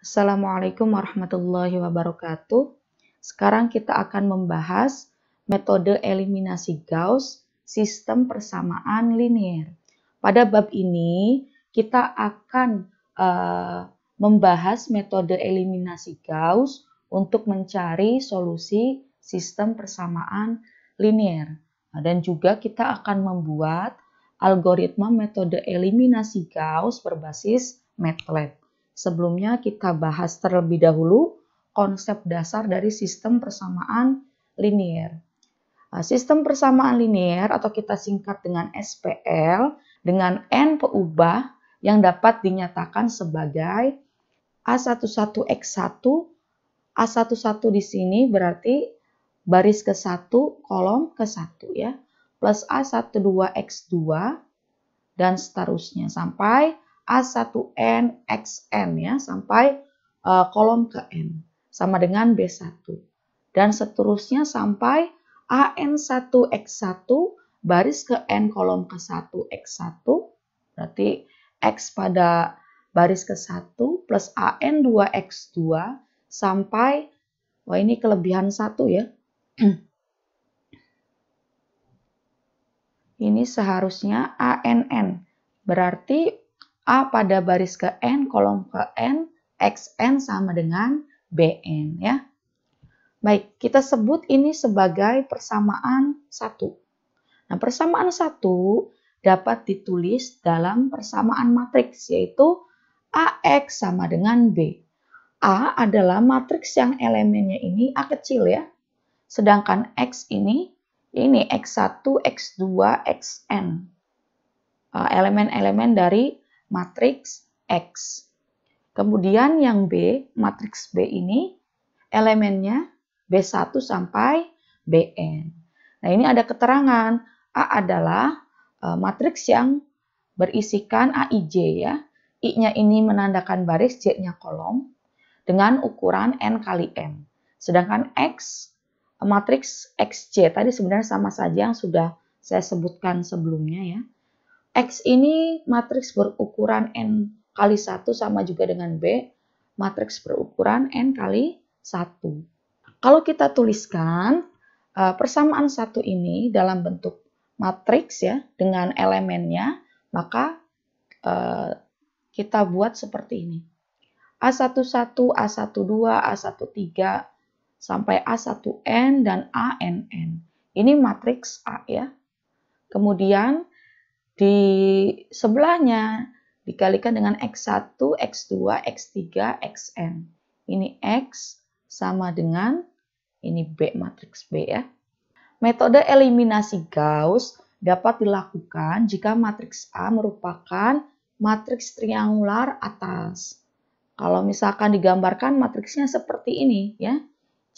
Assalamualaikum warahmatullahi wabarakatuh. Sekarang kita akan membahas metode eliminasi Gauss sistem persamaan linier. Pada bab ini kita akan membahas metode eliminasi Gauss untuk mencari solusi sistem persamaan linier. Dan juga kita akan membuat algoritma metode eliminasi Gauss berbasis MATLAB. Sebelumnya kita bahas terlebih dahulu konsep dasar dari sistem persamaan linier. Sistem persamaan linier atau kita singkat dengan SPL dengan n peubah yang dapat dinyatakan sebagai A11X1, A11 di sini berarti baris ke-1, kolom ke-1 ya, plus A12X2 dan seterusnya sampai A1N XN ya, sampai kolom ke N sama dengan B1 dan seterusnya sampai AN1X1 baris ke N kolom ke-1 X1 berarti X pada baris ke-1 plus AN2X2 sampai, wah ini kelebihan 1 ya, ini seharusnya ANN berarti A pada baris ke N, kolom ke N, XN sama dengan BN ya. Baik, kita sebut ini sebagai persamaan 1. Nah, persamaan 1 dapat ditulis dalam persamaan matriks yaitu AX sama dengan B. A adalah matriks yang elemennya ini A kecil ya. Sedangkan X ini X1, X2, Xn. Elemen-elemen dari matriks X. Kemudian yang B, matriks B ini elemennya B1 sampai Bn. Nah, ini ada keterangan A adalah matriks yang berisikan Aij ya. I-nya ini menandakan baris, J-nya kolom dengan ukuran N kali M. Sedangkan X, matriks Xj tadi sebenarnya sama saja yang sudah saya sebutkan sebelumnya ya. X ini matriks berukuran N kali 1 sama juga dengan B, matriks berukuran N kali 1. Kalau kita tuliskan persamaan 1 ini dalam bentuk matriks ya dengan elemennya, maka kita buat seperti ini. A11, A12, A13 sampai A1N dan ANN. Ini matriks A ya. Kemudian di sebelahnya dikalikan dengan X1, X2, X3, Xn. Ini X sama dengan ini B, matriks B ya. Metode eliminasi Gauss dapat dilakukan jika matriks A merupakan matriks triangular atas. Kalau misalkan digambarkan matriksnya seperti ini ya.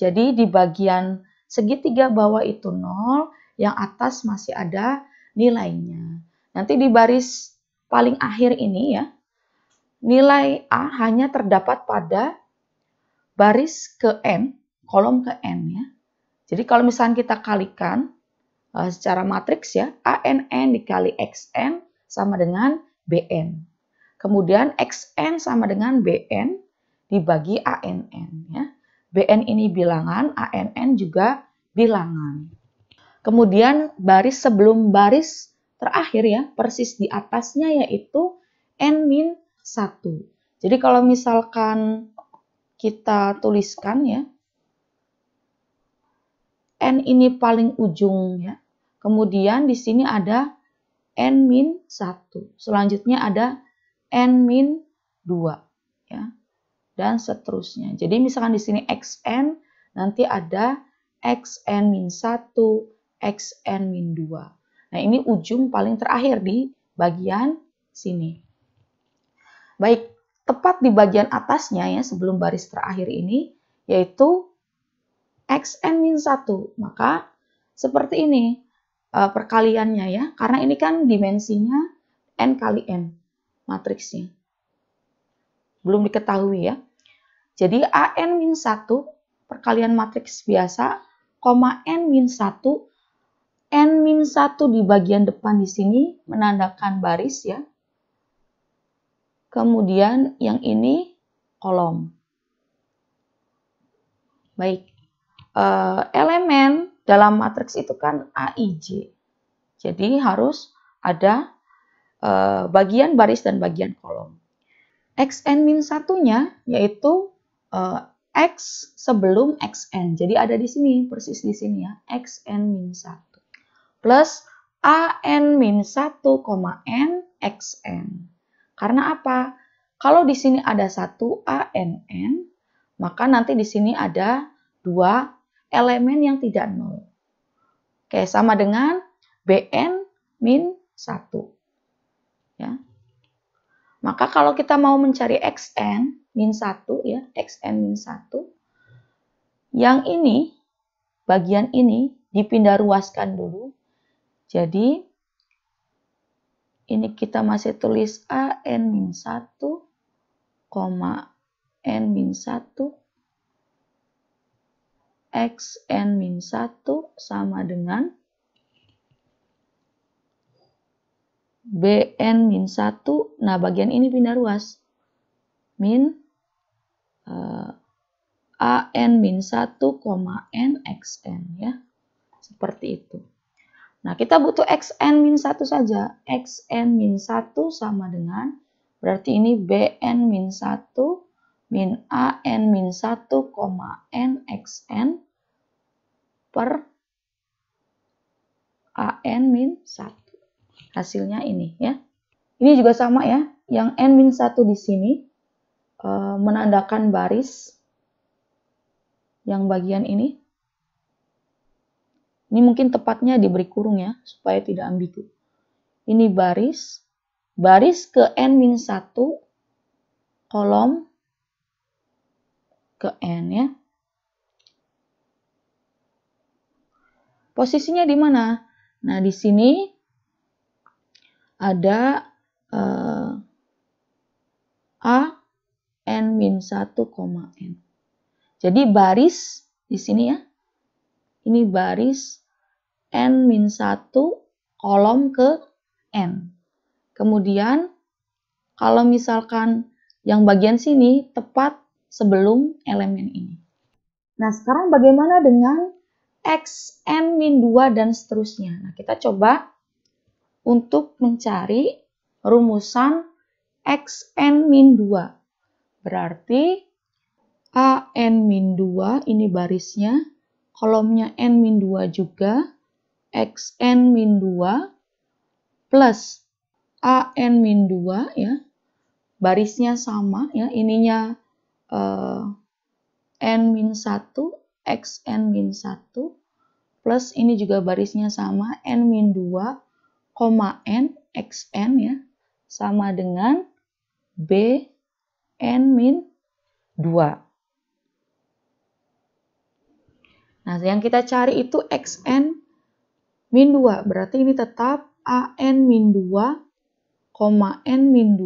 Jadi di bagian segitiga bawah itu 0, yang atas masih ada nilainya. Nanti di baris paling akhir ini ya, nilai A hanya terdapat pada baris ke N, kolom ke N ya. Jadi kalau misalnya kita kalikan secara matriks ya, ANN dikali XN sama dengan BN. Kemudian XN sama dengan BN dibagi ANN ya. BN ini bilangan, ANN juga bilangan. Kemudian baris sebelum baris terakhir ya, persis di atasnya yaitu N-1. Jadi kalau misalkan kita tuliskan ya, N ini paling ujung ya. Kemudian di sini ada N-1. Selanjutnya ada N-2 ya. Dan seterusnya. Jadi misalkan di sini XN, nanti ada XN-1, XN-2. Nah, ini ujung paling terakhir di bagian sini. Baik, tepat di bagian atasnya ya, sebelum baris terakhir ini, yaitu XN-1. Maka seperti ini perkaliannya ya, karena ini kan dimensinya N kali N matriksnya. Belum diketahui ya. Jadi AN-1 perkalian matriks biasa, N-1, N-1 di bagian depan di sini menandakan baris ya. Kemudian yang ini kolom. Baik, elemen dalam matriks itu kan AIJ. Jadi harus ada bagian baris dan bagian kolom. Xn-1-nya yaitu X sebelum Xn. Jadi ada di sini, persis di sini ya. Xn-1 plus AN-1, N Xn. Karena apa? Kalau di sini ada 1 ANN, maka nanti di sini ada 2 elemen yang tidak nol. Oke, sama dengan Bn-1. Ya. Maka kalau kita mau mencari Xn-1 ya, Xn-1, yang ini, bagian ini dipindah ruaskan dulu. Jadi ini kita masih tulis AN-1, N-1, Xn-1 sama dengan Bn-1. Nah, bagian ini pindah ruas. Min AN-1, N Xn ya. Seperti itu. Nah, kita butuh Xn-1 saja. Xn-1 sama dengan, berarti ini Bn-1 min AN-1, N Xn per AN-1. Hasilnya ini ya. Ini juga sama ya. Yang N-1 di sini menandakan baris. Yang bagian ini. Ini mungkin tepatnya diberi kurung ya, supaya tidak ambigu. Ini baris. Baris ke N-1, kolom ke N ya. Posisinya di mana? Nah, di sini ada A N-1, N. Jadi baris di sini ya. Ini baris N-1 kolom ke N. Kemudian kalau misalkan yang bagian sini tepat sebelum elemen ini. Nah, sekarang bagaimana dengan Xn-2 dan seterusnya? Nah, kita coba untuk mencari rumusan Xn-2. Berarti AN-2 ini barisnya, kolomnya N-2 juga, Xn-2 plus AN-2 ya, barisnya sama ya, ininya N-1, Xn-1 plus ini juga barisnya sama, N-2, N Xn ya, sama dengan Bn-2. Nah, yang kita cari itu Xn-2, berarti ini tetap AN-2, N-2,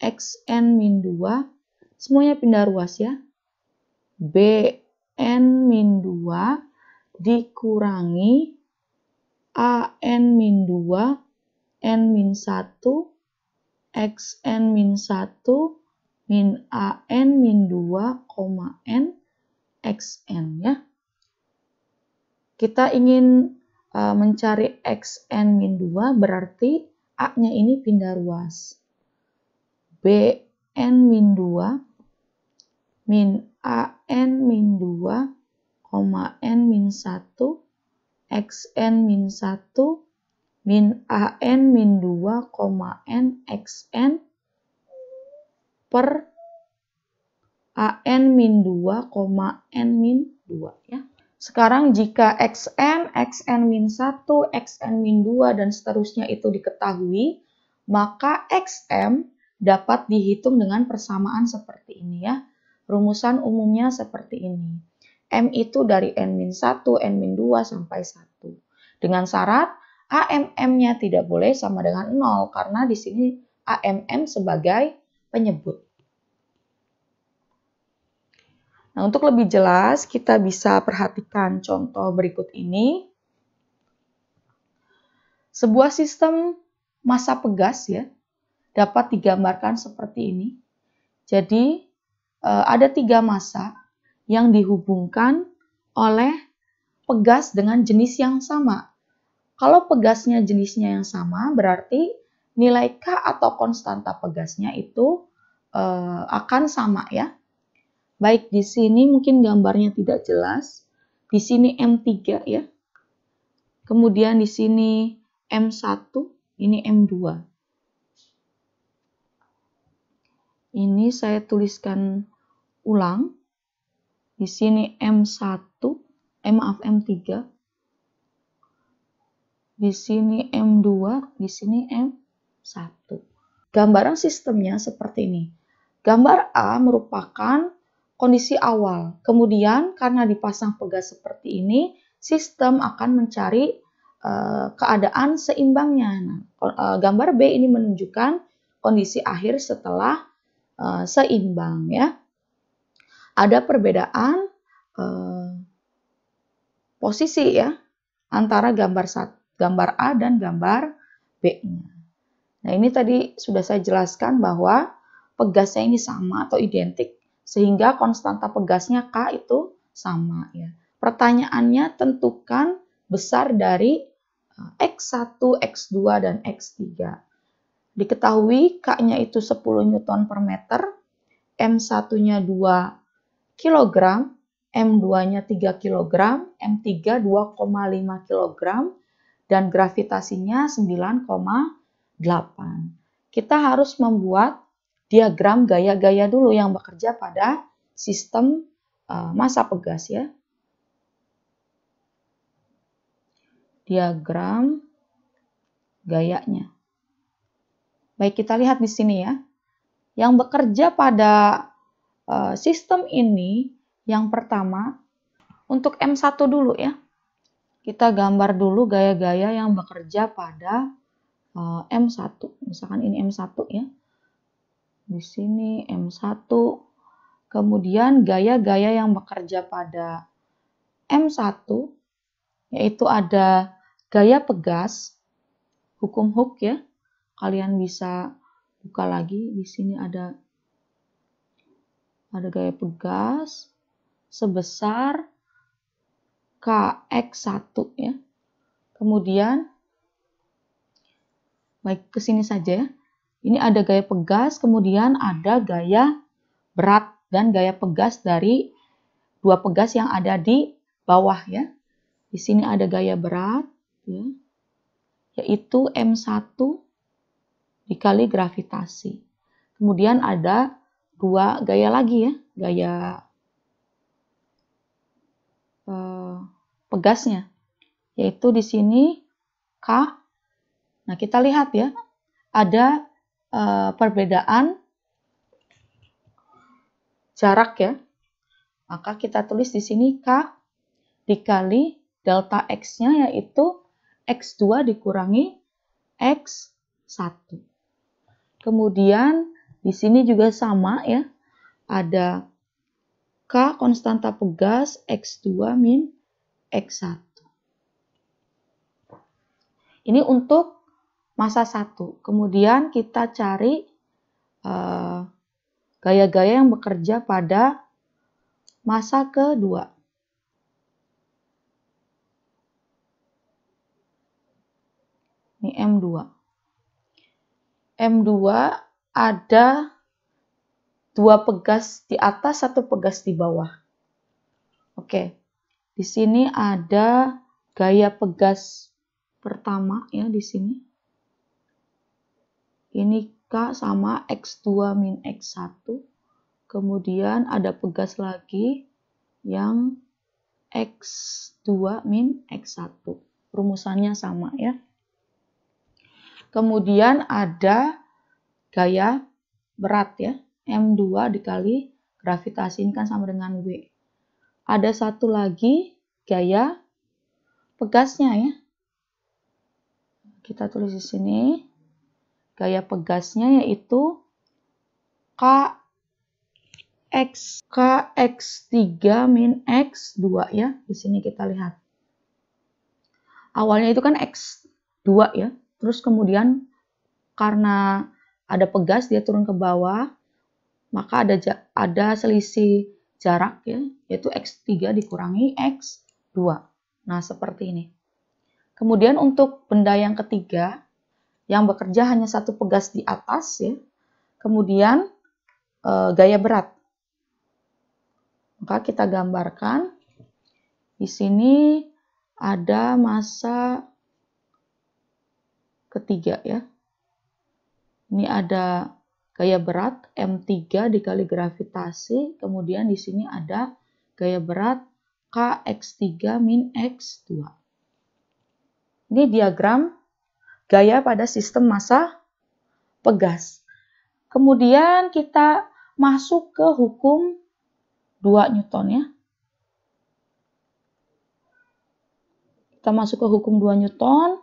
Xn-2, semuanya pindah ruas ya. Bn-2 dikurangi AN-2, N-1, Xn-1 min AN-2, N Xn ya. Kita ingin mencari Xn-2 berarti A-nya ini pindah ruas. Bn-2 min AN-2, N-1, Xn-1 min AN-2, N Xn per AN-2, N-2 ya. Sekarang jika Xn, Xn-1, Xn-2 dan seterusnya itu diketahui, maka Xm dapat dihitung dengan persamaan seperti ini ya. Rumusan umumnya seperti ini. M itu dari N-1, N-2 sampai 1. Dengan syarat AMM-nya tidak boleh sama dengan 0 karena di sini AMM sebagai penyebut. Nah, untuk lebih jelas kita bisa perhatikan contoh berikut ini. Sebuah sistem massa pegas ya dapat digambarkan seperti ini. Jadi ada 3 massa yang dihubungkan oleh pegas dengan jenis yang sama. Kalau pegasnya jenisnya yang sama, berarti nilai K atau konstanta pegasnya itu akan sama ya. Baik, di sini mungkin gambarnya tidak jelas. Di sini M3 ya. Kemudian di sini M1, ini M2. Ini saya tuliskan ulang. Di sini M1, M3. Di sini M2, di sini M1. Gambaran sistemnya seperti ini. Gambar A merupakan kondisi awal. Kemudian karena dipasang pegas seperti ini, sistem akan mencari keadaan seimbangnya. Nah, gambar B ini menunjukkan kondisi akhir setelah seimbang ya. Ada perbedaan posisi ya antara gambar A dan gambar B-nya. Nah, ini tadi sudah saya jelaskan bahwa pegasnya ini sama atau identik sehingga konstanta pegasnya K itu sama ya. Pertanyaannya tentukan besar dari X1, X2 dan X3. Diketahui K-nya itu 10 Newton per meter, M1-nya 2 kg, M2-nya 3 kg, M3 2,5 kg, dan gravitasinya 9,8. Kita harus membuat diagram gaya-gaya dulu yang bekerja pada sistem massa pegas ya. Diagram gayanya. Baik, kita lihat di sini ya. Yang bekerja pada sistem ini yang pertama untuk M1 dulu ya. Kita gambar dulu gaya-gaya yang bekerja pada M1. Misalkan ini M1 ya. Di sini M1. Kemudian gaya-gaya yang bekerja pada M1 yaitu ada gaya pegas, hukum Hooke ya. Kalian bisa buka lagi. Di sini ada gaya pegas sebesar Kx1 ya. Kemudian baik ke sini saja ya. Ini ada gaya pegas, kemudian ada gaya berat dan gaya pegas dari dua pegas yang ada di bawah ya. Di sini ada gaya berat ya, yaitu M1 dikali gravitasi. Kemudian ada dua gaya lagi ya, gaya pegasnya, yaitu di sini K. Nah, kita lihat ya, ada perbedaan jarak ya. Maka kita tulis di sini K dikali delta X-nya yaitu X2 dikurangi X1. Kemudian di sini juga sama ya. Ada K konstanta pegas X2 min X1. Ini untuk massa 1. Kemudian kita cari gaya-gaya yang bekerja pada massa kedua. Ini M2. M2 ada dua pegas di atas, satu pegas di bawah. Oke. Di sini ada gaya pegas pertama ya di sini. Ini K sama X2 min X1. Kemudian ada pegas lagi yang X2 min X1. Rumusannya sama ya. Kemudian ada gaya berat ya. M2 dikali gravitasi ini kan sama dengan W. Ada satu lagi gaya pegasnya ya. Kita tulis di sini. Gaya pegasnya yaitu Kx3 min X2 ya. Di sini kita lihat. Awalnya itu kan X2 ya. Terus kemudian karena ada pegas dia turun ke bawah. maka ada selisih jarak ya, yaitu X3 dikurangi X2. Nah, seperti ini. Kemudian untuk benda yang ketiga, yang bekerja hanya satu pegas di atas ya, kemudian gaya berat. Maka kita gambarkan. Di sini ada massa ketiga ya. Ini ada gaya berat M3 dikali gravitasi, kemudian di sini ada gaya berat Kx3 min X2. Ini diagram gaya pada sistem massa pegas. Kemudian kita masuk ke hukum 2 Newton ya. Kita masuk ke hukum 2 Newton,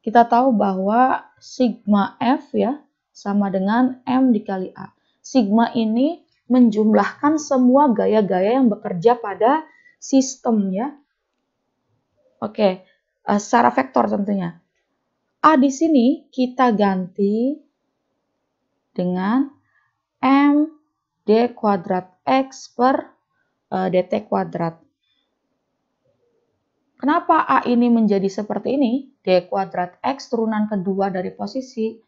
kita tahu bahwa sigma F ya sama dengan M dikali A. Sigma ini menjumlahkan semua gaya-gaya yang bekerja pada sistem ya. Oke, secara vektor tentunya. A di sini kita ganti dengan M D kuadrat X per dt kuadrat. Kenapa A ini menjadi seperti ini? D kuadrat X turunan kedua dari posisi.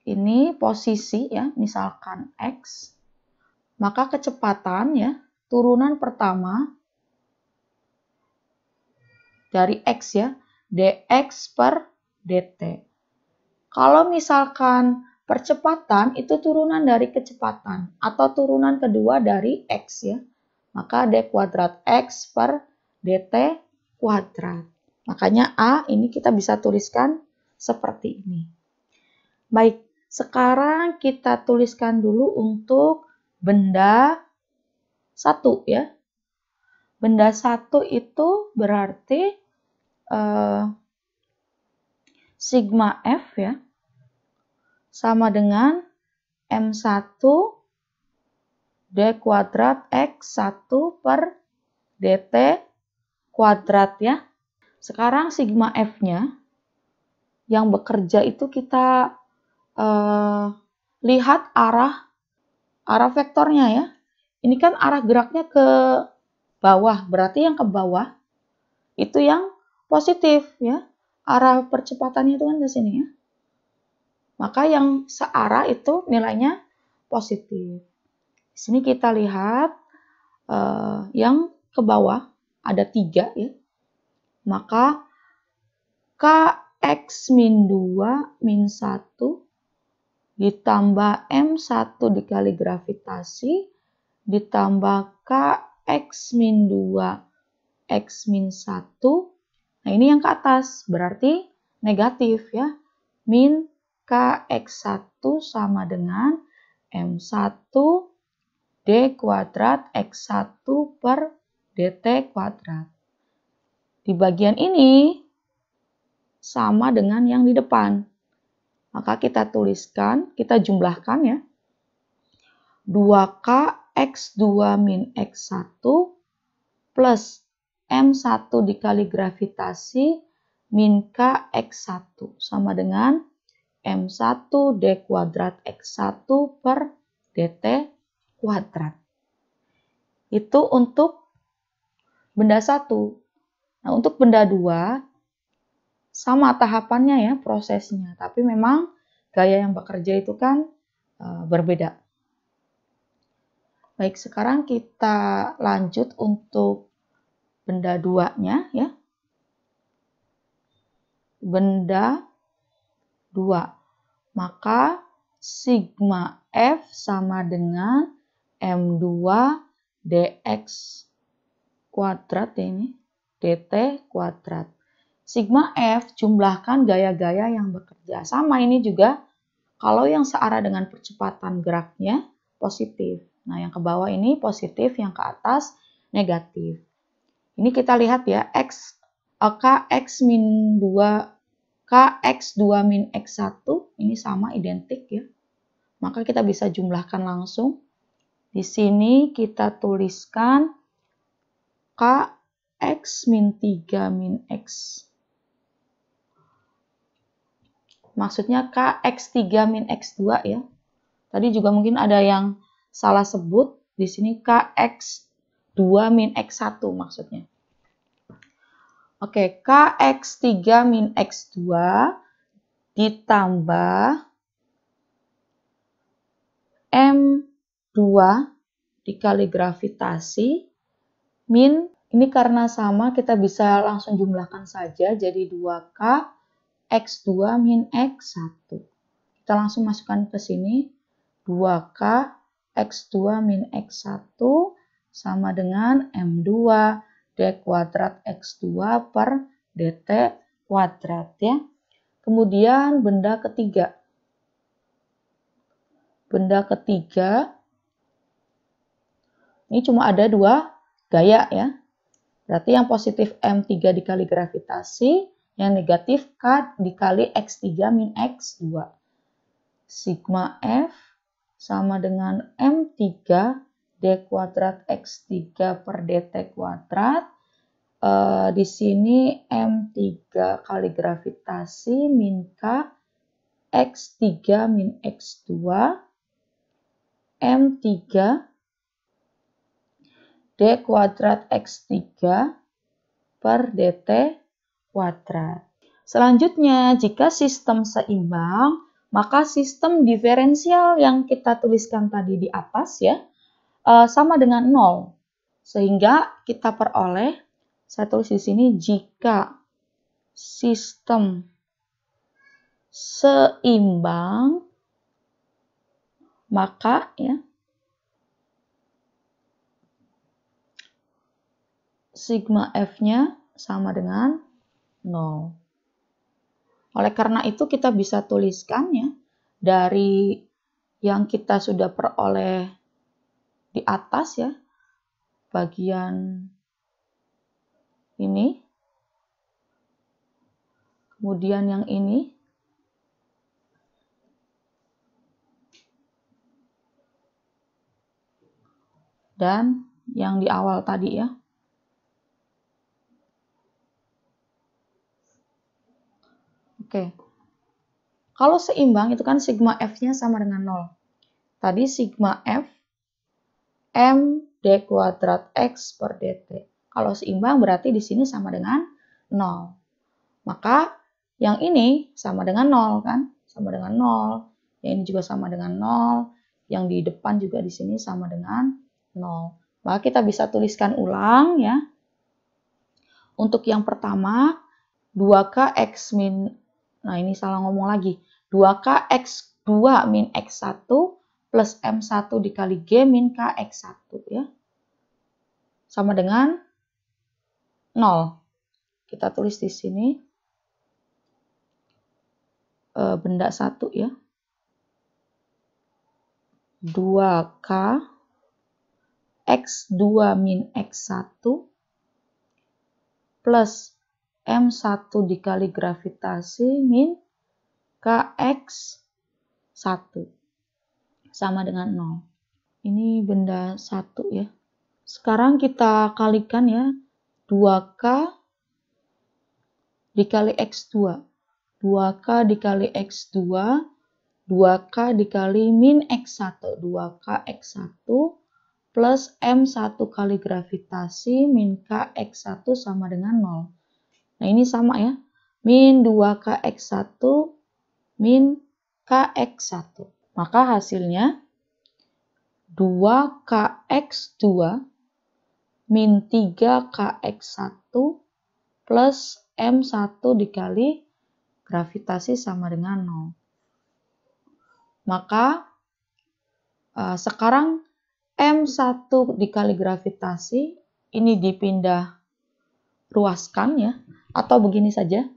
Ini posisi ya, misalkan X. Maka kecepatan ya, turunan pertama dari X ya, dx per dt. Kalau misalkan percepatan itu turunan dari kecepatan atau turunan kedua dari X ya, maka D kuadrat X per dt kuadrat. Makanya A ini kita bisa tuliskan seperti ini. Baik, sekarang kita tuliskan dulu untuk benda 1 ya. Benda 1 itu berarti sigma F ya sama dengan M1 D kuadrat X1 per dt kuadrat ya. Sekarang sigma F-nya yang bekerja itu kita lihat arah vektornya ya. Ini kan arah geraknya ke bawah, berarti yang ke bawah itu yang positif ya. Arah percepatannya itu kan ke sini ya. Maka yang searah itu nilainya positif. Di sini kita lihat yang ke bawah ada 3 ya. Maka Kx min 2 min 1 ditambah M1 dikali gravitasi ditambah Kx min 2 X min 1. Nah ini yang ke atas berarti negatif ya. Min Kx1 sama dengan M1 D kuadrat X1 per dt kuadrat. Di bagian ini sama dengan yang di depan. Maka kita tuliskan, kita jumlahkan ya. 2K X2 min X1 plus M1 dikali gravitasi min K X1 sama dengan M1 D kuadrat X1 per dt kuadrat. Itu untuk benda 1. Nah, untuk benda 2 sama tahapannya ya prosesnya, tapi memang gaya yang bekerja itu kan berbeda. Baik, sekarang kita lanjut untuk benda 2-nya ya. Benda 2. Maka sigma F sama dengan M2 dx kuadrat ya ini, dt kuadrat. Sigma F jumlahkan gaya-gaya yang bekerja. Sama ini juga kalau yang searah dengan percepatan geraknya positif. Nah yang ke bawah ini positif, yang ke atas negatif. Ini kita lihat ya, Kx min 2, Kx2 min X1 ini sama identik ya. Maka kita bisa jumlahkan langsung. Di sini kita tuliskan Kx min 3 min X. Maksudnya Kx3 min X2 ya. Tadi juga mungkin ada yang salah sebut. Di sini Kx2 min X1 maksudnya. Oke, Kx3 min X2 ditambah M2 dikali gravitasi min, ini karena sama kita bisa langsung jumlahkan saja, jadi 2K X2 min X1. Kita langsung masukkan ke sini, 2K X2 min X1 sama dengan M2 D kuadrat X2 per DT kuadrat ya. Kemudian benda ketiga. Benda ketiga, ini cuma ada 2 gaya ya. Berarti yang positif M3 dikali gravitasi, yang negatif K dikali X3 min X2. Sigma F sama dengan M3 D kuadrat X3 per DT kuadrat. Di sini M3 kali gravitasi min K X3 min X2. M3 D kuadrat X3 per DT kuadrat. Selanjutnya, jika sistem seimbang, maka sistem diferensial yang kita tuliskan tadi di atas ya, sama dengan 0. Sehingga kita peroleh, saya tulis di sini, jika sistem seimbang, maka ya, sigma F-nya sama dengan 0. Oleh karena itu kita bisa tuliskan ya, dari yang kita sudah peroleh di atas ya, bagian ini, kemudian yang ini, dan yang di awal tadi ya. Oke, kalau seimbang itu kan sigma F-nya sama dengan 0. Tadi sigma F M D kuadrat X per DT. Kalau seimbang berarti di sini sama dengan 0. Maka yang ini sama dengan 0 kan? Sama dengan 0. Yang ini juga sama dengan 0. Yang di depan juga di sini sama dengan 0. Maka kita bisa tuliskan ulang ya. Untuk yang pertama, 2K X min, nah ini salah ngomong lagi, 2K X2 min X1 plus M1 dikali G min K X1 ya. Sama dengan 0. Kita tulis di sini benda 1 ya. 2K X2 min X1 plus M1 dikali gravitasi min Kx1 sama dengan 0. Ini benda 1 ya. Sekarang kita kalikan ya. 2K dikali X2. 2K dikali X2. 2K dikali min X1. 2K X1 plus M1 kali gravitasi min Kx1 sama dengan 0. Nah ini sama ya, min 2Kx1 min Kx1. Maka hasilnya 2Kx2 min 3Kx1 plus M1 dikali gravitasi sama dengan 0. Maka sekarang M1 dikali gravitasi ini dipindah ruaskan ya. Atau begini saja,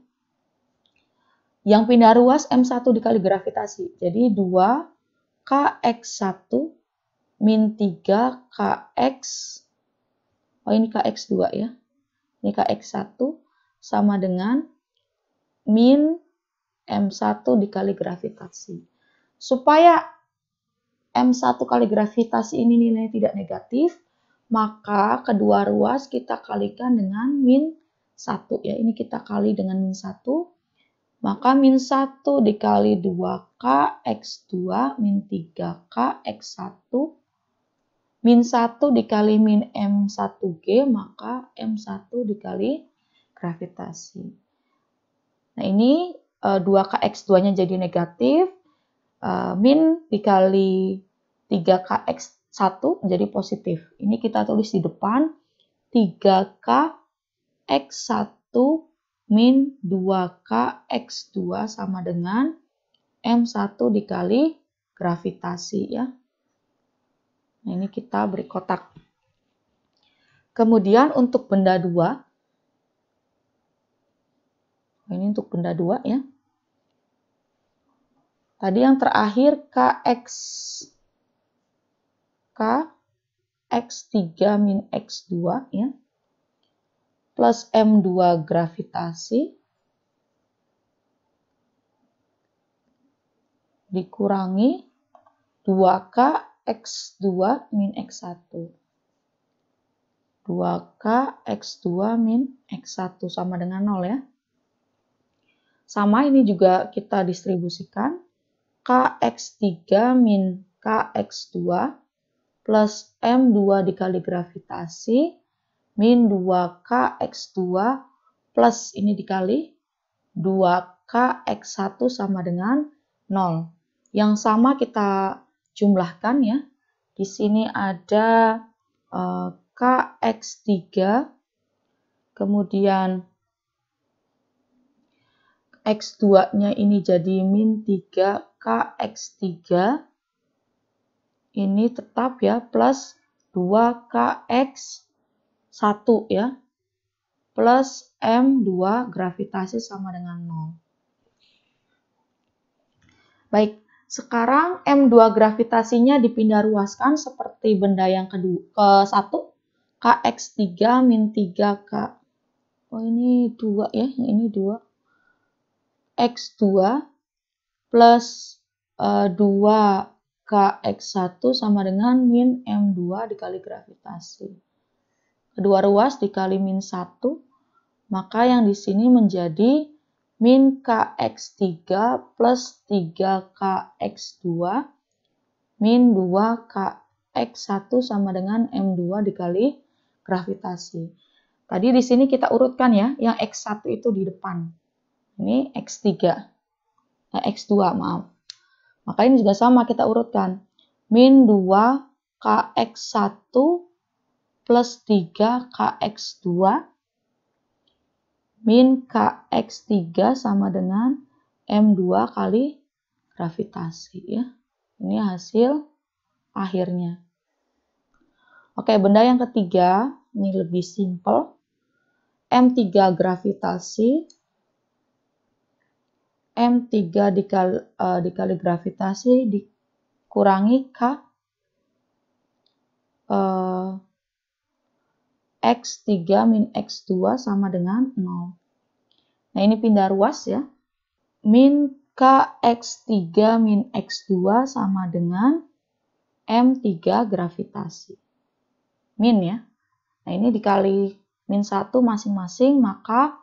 yang pindah ruas M1 dikali gravitasi. Jadi 2Kx1 min 3Kx, oh ini Kx2 ya, ini Kx1 sama dengan min M1 dikali gravitasi. Supaya M1 kali gravitasi ini nilainya tidak negatif, maka kedua ruas kita kalikan dengan min 1 ya, ini kita kali dengan min 1, maka min 1 dikali 2K X2 min 3K X1 min 1 dikali min M1G, maka M1 dikali gravitasi. Nah ini 2K X2-nya jadi negatif, min dikali 3K X1 jadi positif. Ini kita tulis di depan, 3K X1 min 2K X2 sama dengan M1 dikali gravitasi ya. Nah, ini kita beri kotak. Kemudian untuk benda 2, ini untuk benda 2 ya. Tadi yang terakhir X3 min X2 ya. Plus M2 gravitasi dikurangi 2K X2 min X1. 2K X2 min X1 sama dengan 0 ya. Sama ini juga kita distribusikan. Kx3 min Kx2 plus M2 dikali gravitasi min 2Kx2 plus ini dikali 2Kx1 sama dengan 0. Yang sama kita jumlahkan ya. Di sini ada Kx3, kemudian X2-nya ini jadi min 3Kx3. Ini tetap ya, plus 2Kx1 ya, plus M2 gravitasi sama dengan 0. Baik, sekarang M2 gravitasinya dipindah ruaskan seperti benda yang ke-1, Kx3 min 3K. Oh ini 2 ya, yang ini 2. X2 plus 2Kx1 sama dengan min M2 dikali gravitasi. Kedua ruas dikali min 1, maka yang di sini menjadi min Kx3 plus 3Kx2 min 2Kx1 sama dengan M2 dikali gravitasi. Tadi di sini kita urutkan ya, yang X1 itu di depan. Ini X3, X2 maaf. Maka ini juga sama kita urutkan. Min 2Kx1 plus 3Kx2 min Kx3 sama dengan M2 kali gravitasi ya. Ini hasil akhirnya. Oke, benda yang ketiga, ini lebih simpel. M3 gravitasi, M3 dikali gravitasi dikurangi K X3 min X2 sama dengan 0. Nah ini pindah ruas ya. Min Kx3 min X2 sama dengan M3 gravitasi. Min ya. Nah ini dikali min 1 masing-masing, maka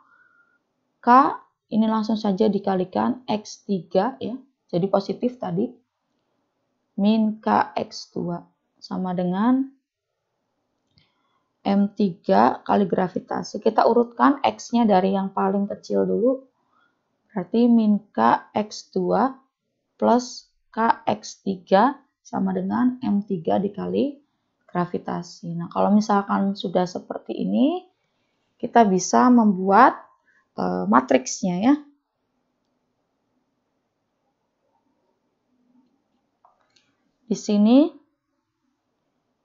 K ini langsung saja dikalikan X3 ya. Jadi positif tadi. Min Kx2 sama dengan M3 kali gravitasi. Kita urutkan X-nya dari yang paling kecil dulu. Berarti min Kx2 plus Kx3 sama dengan M3 dikali gravitasi. Nah, kalau misalkan sudah seperti ini, kita bisa membuat matriksnya ya. Di sini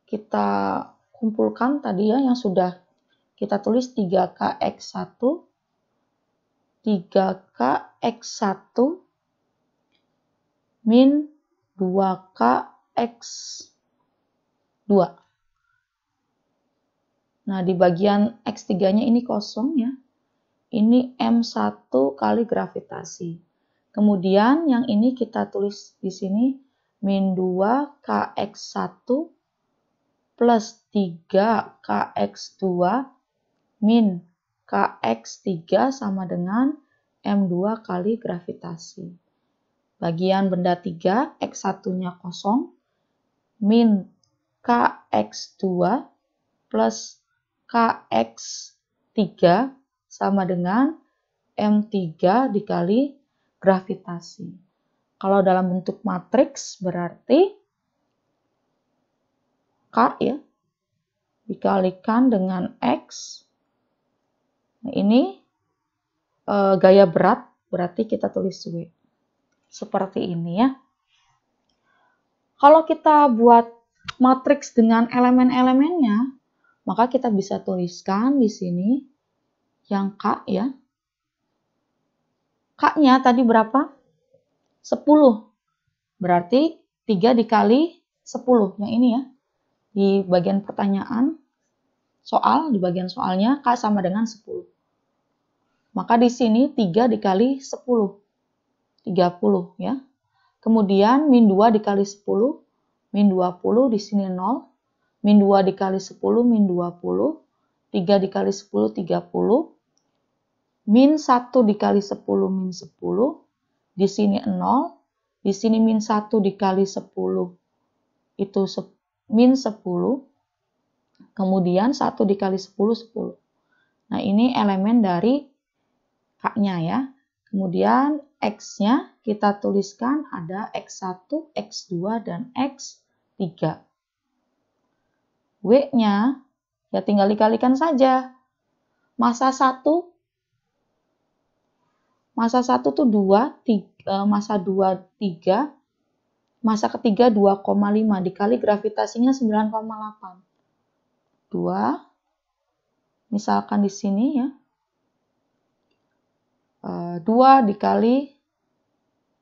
kita kumpulkan tadi ya yang sudah kita tulis 3Kx1, 3Kx1 min 2Kx2. Nah, di bagian X3-nya ini kosong ya. Ini M1 kali gravitasi. Kemudian yang ini kita tulis di sini min 2Kx1 plus 3Kx2 min Kx3 sama dengan M2 kali gravitasi. Bagian benda 3, X1-nya kosong, min Kx2 plus Kx3 sama dengan M3 dikali gravitasi. Kalau dalam bentuk matriks berarti K ya dikalikan dengan X. Nah, ini gaya berat, berarti kita tulis W. Seperti ini ya. Kalau kita buat matriks dengan elemen-elemennya, maka kita bisa tuliskan di sini yang K ya. K-nya tadi berapa? 10. Berarti 3 dikali 10. Yang ini ya. Di bagian pertanyaan soal, di bagian soalnya K sama dengan 10. Maka di sini 3 dikali 10. 30 ya. Kemudian min 2 dikali 10, min 20 di sini 0. Min 2 dikali 10, min 20. 3 dikali 10, 30. Min 1 dikali 10, min 10. Di sini 0. Di sini min 1 dikali 10. Itu min 10. Kemudian 1 dikali 10, 10. Nah, ini elemen dari K-nya ya. Kemudian X-nya kita tuliskan ada X1, X2, dan X3. W-nya ya tinggal dikalikan saja. Massa 1 tuh 2, massa 2, 3. Massa ketiga 2,5 dikali gravitasinya 9,8. 2, misalkan di sini ya. 2 dikali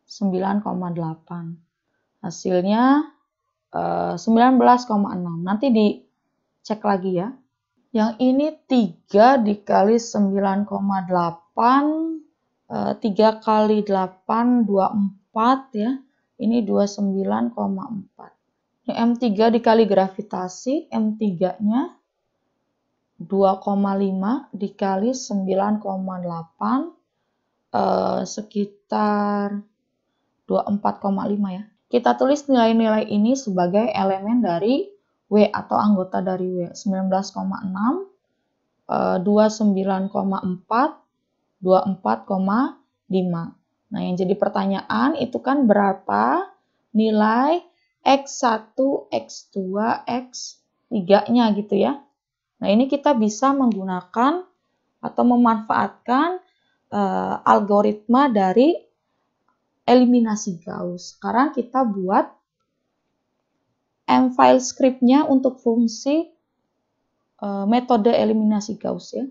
9,8. Hasilnya 19,6. Nanti dicek lagi ya. Yang ini 3 dikali 9,8. 3 kali 8, 24 ya. Ini 29,4. M3 dikali gravitasi, M3-nya 2,5 dikali 9,8, sekitar 24,5 ya. Kita tulis nilai-nilai ini sebagai elemen dari W atau anggota dari W. 19,6, 29,4, 24,5. Nah, yang jadi pertanyaan itu kan berapa nilai X1, X2, X3-nya gitu ya. Nah, ini kita bisa menggunakan atau memanfaatkan algoritma dari eliminasi Gauss. Sekarang kita buat M-file script-nya untuk fungsi metode eliminasi Gauss ya.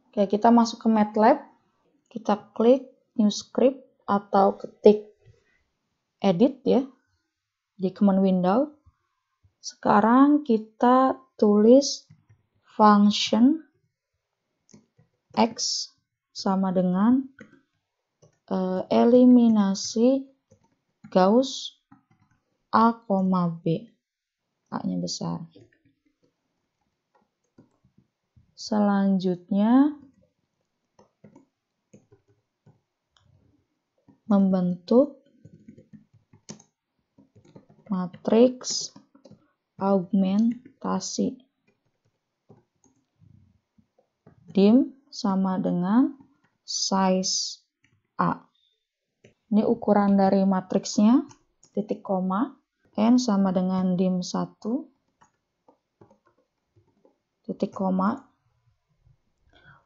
Oke, kita masuk ke MATLAB, kita klik New Script atau ketik Edit ya, di command window. Sekarang kita tulis function X sama dengan eliminasi Gauss A, B. A-nya besar. Selanjutnya membentuk matriks augmentasi. Dim sama dengan size A. Ini ukuran dari matriksnya, titik koma. N sama dengan dim 1, titik koma.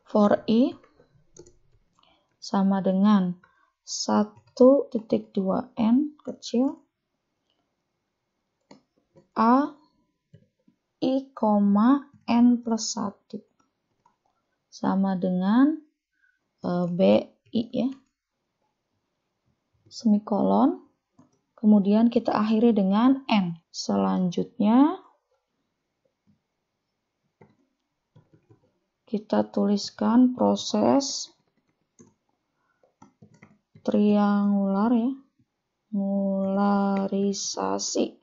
For I sama dengan 1.2n kecil A I, n plus 1 sama dengan B I ya, semikolon, kemudian kita akhiri dengan n. Selanjutnya kita tuliskan proses triangular ya, mularisasi.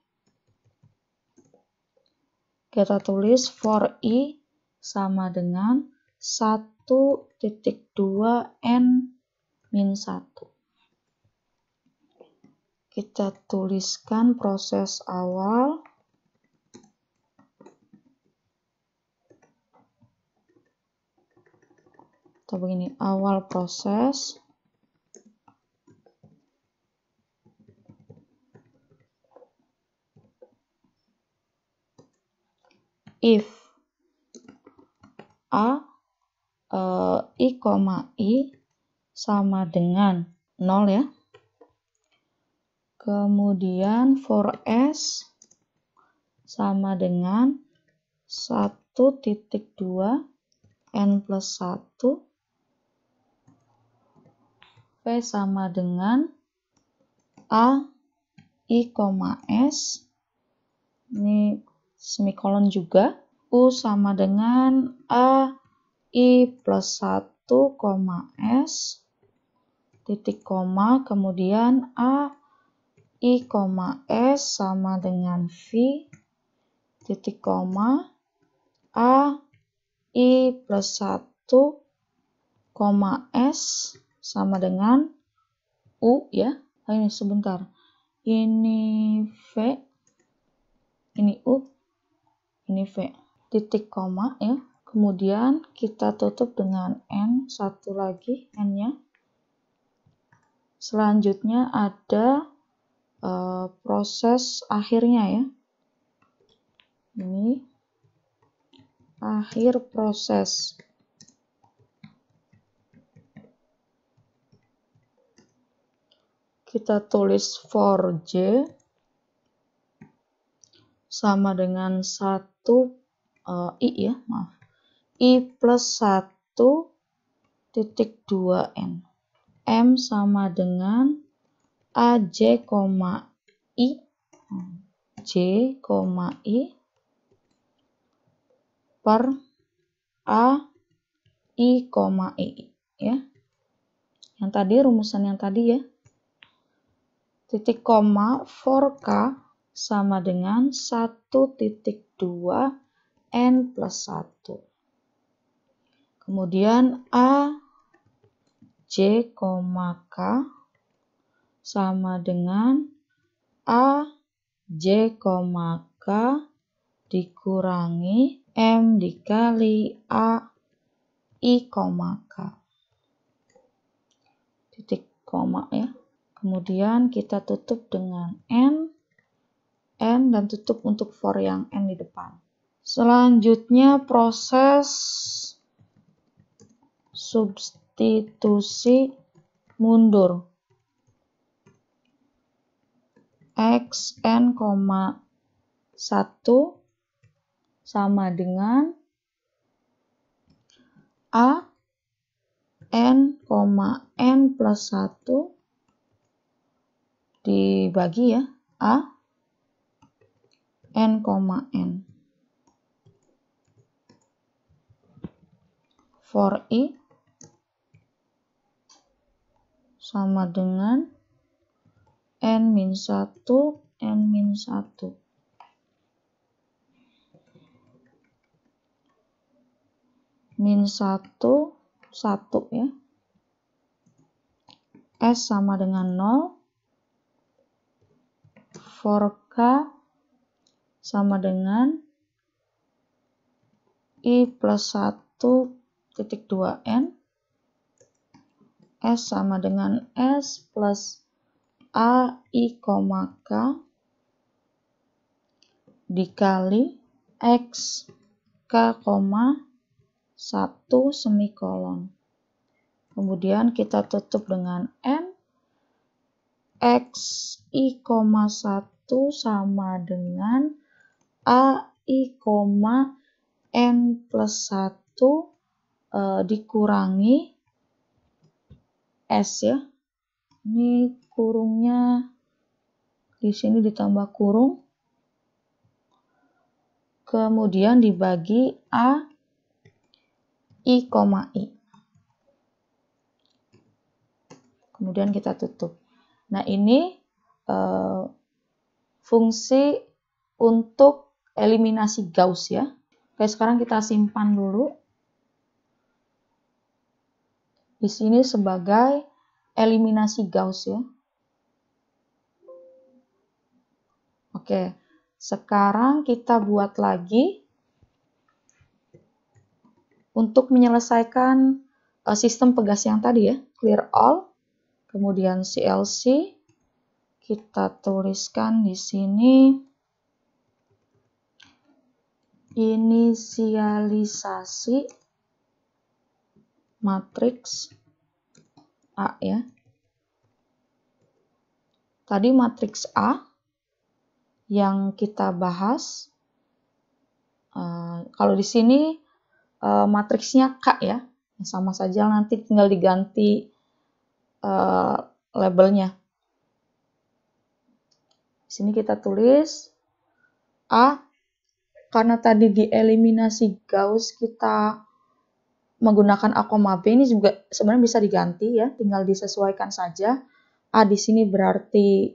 Kita tulis for I sama dengan 1.2n-1. Kita tuliskan proses awal. Atau begini, awal proses. If i, sama dengan 0 ya. Kemudian for s sama dengan 1.2 n plus 1. V sama dengan a, i, s. Ini semikolon juga. U sama dengan a, i plus 1, s. Titik koma. Kemudian a, i, s sama dengan v. Titik koma. A, i plus 1, s sama dengan u ya. Ini sebentar. Ini v. Ini u. Ini v. Titik koma ya. Kemudian kita tutup dengan n, satu lagi n-nya. Selanjutnya ada proses akhirnya ya. Ini akhir proses. Kita tulis for j sama dengan 1 i ya, maaf. I plus 1.2n. M sama dengan aj, i, j, i per a, i, ya. Yang tadi rumusan yang tadi ya. Titik koma for k sama dengan 1.2 n plus 1. Kemudian a, j, k sama dengan a, j, k dikurangi m dikali a, i, k. Titik koma ya. Kemudian kita tutup dengan n, dan tutup untuk for yang n di depan. Selanjutnya proses substitusi mundur. X n, 1 sama dengan a n, n plus 1 dibagi ya, a n, n. For i sama dengan n-1, n-1. Min 1, 1 ya. S sama dengan 0. For K sama dengan I plus 1.2n. S sama dengan S plus A, I, K dikali X, K, 1 semikolon. Kemudian kita tutup dengan N. X, I, 1 sama dengan A, I, N plus 1 dikurangi S ya. Ini kurungnya di sini ditambah kurung. Kemudian dibagi A, I, I. Kemudian kita tutup. Nah ini fungsi untuk eliminasi Gauss ya. Oke, sekarang kita simpan dulu. Di sini sebagai eliminasi Gauss ya. Oke, sekarang kita buat lagi untuk menyelesaikan sistem pegas yang tadi ya. Clear all, kemudian CLC, kita tuliskan di sini inisialisasi matriks A ya. Tadi matriks A yang kita bahas, kalau di sini matriksnya K ya, sama saja nanti tinggal diganti labelnya. Di sini kita tulis A, karena tadi dieliminasi Gauss kita menggunakan A, B, ini juga sebenarnya bisa diganti ya, tinggal disesuaikan saja. A di sini berarti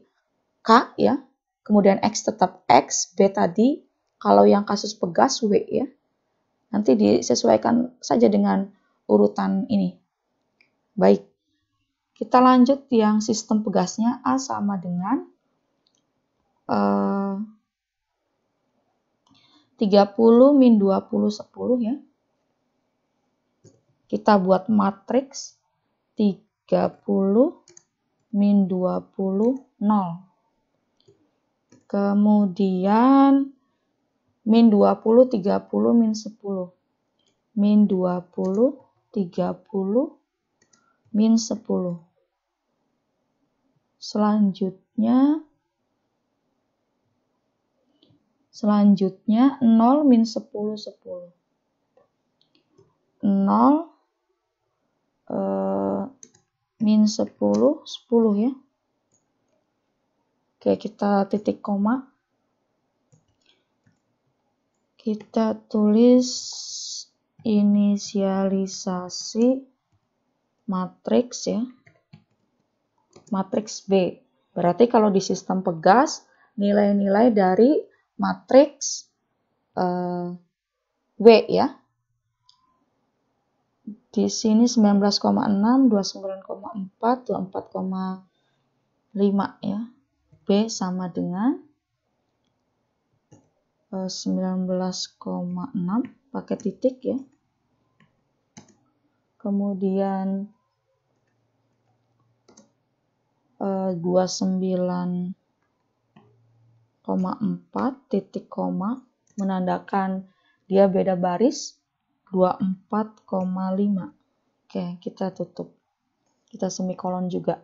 K ya, kemudian X tetap X, B tadi kalau yang kasus pegas W ya. Nanti disesuaikan saja dengan urutan ini. Baik, kita lanjut yang sistem pegasnya. A sama dengan 30 min 20 10 ya. Kita buat matriks 30 min 20 0. Kemudian min 20 30 min 10. Min 20 30 min 10. Selanjutnya 0 min 10 10. 0 min 10 10 ya. Oke, kita titik koma. Kita tulis inisialisasi matriks ya. Matriks B. Berarti kalau di sistem pegas, nilai-nilai dari matriks W ya. Di sini 19,6, 29,4, 24,5 ya. B sama dengan 19,6 pakai titik ya. Kemudian 29,4 titik koma menandakan dia beda baris. 24,5. Oke, kita tutup. Kita semikolon juga.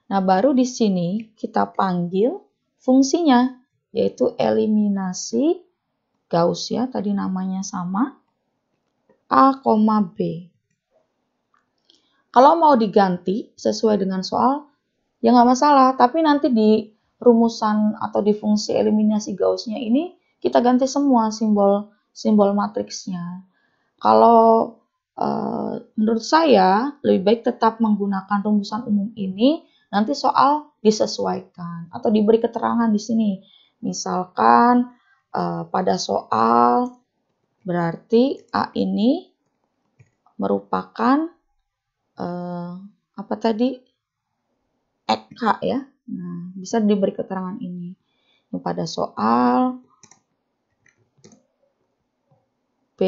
Nah, baru di sini kita panggil fungsinya, yaitu eliminasi Gauss ya. Tadi namanya sama. A, B. Kalau mau diganti sesuai dengan soal, ya nggak masalah. Tapi nanti di rumusan atau di fungsi eliminasi Gauss-nya ini, kita ganti semua simbol matriksnya. Kalau menurut saya lebih baik tetap menggunakan rumusan umum ini, nanti soal disesuaikan atau diberi keterangan di sini. Misalkan pada soal berarti A ini merupakan apa tadi? K ya. Nah, bisa diberi keterangan ini. Pada soal B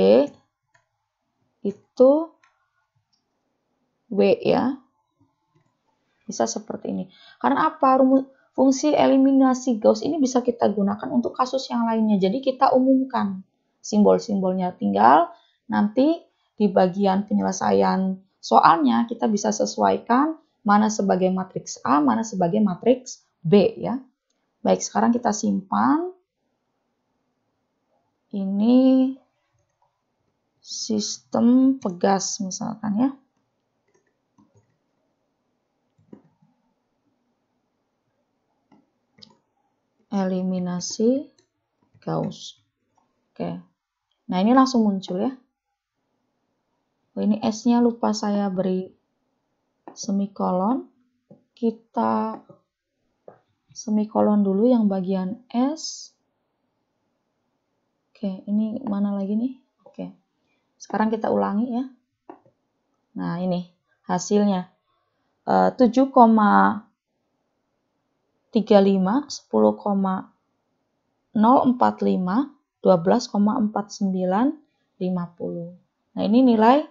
itu W ya. Bisa seperti ini. Karena apa? Fungsi eliminasi Gauss ini bisa kita gunakan untuk kasus yang lainnya. Jadi kita umumkan simbol-simbolnya. Tinggal nanti di bagian penyelesaian soalnya kita bisa sesuaikan mana sebagai matriks A, mana sebagai matriks B ya. Baik, sekarang kita simpan. Ini sistem pegas misalkan ya. Eliminasi Gauss. Oke. Nah, ini langsung muncul ya. Oh, ini S-nya lupa saya beri semikolon. Kita semikolon dulu yang bagian S. Oke, ini mana lagi nih? Oke. Sekarang kita ulangi ya. Nah, ini hasilnya. 7,35, 10,045, 12,49, 50. Nah, ini nilai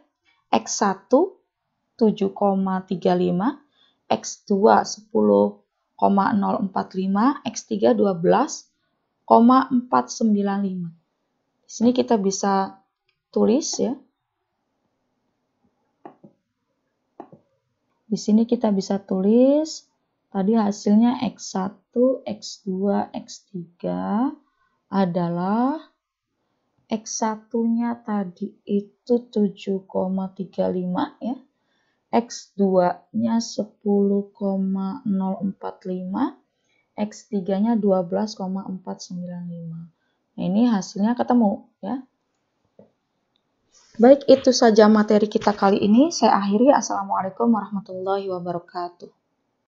X1 7,35, X2 10,045, X3 12,495. Di sini kita bisa tulis ya. Di sini kita bisa tulis tadi hasilnya X1, X2, X3 adalah X1-nya tadi itu 7,35 ya. X2-nya 10,045, X3-nya 12,495. Nah, ini hasilnya ketemu ya. Baik, itu saja materi kita kali ini. Saya akhiri. Assalamualaikum warahmatullahi wabarakatuh.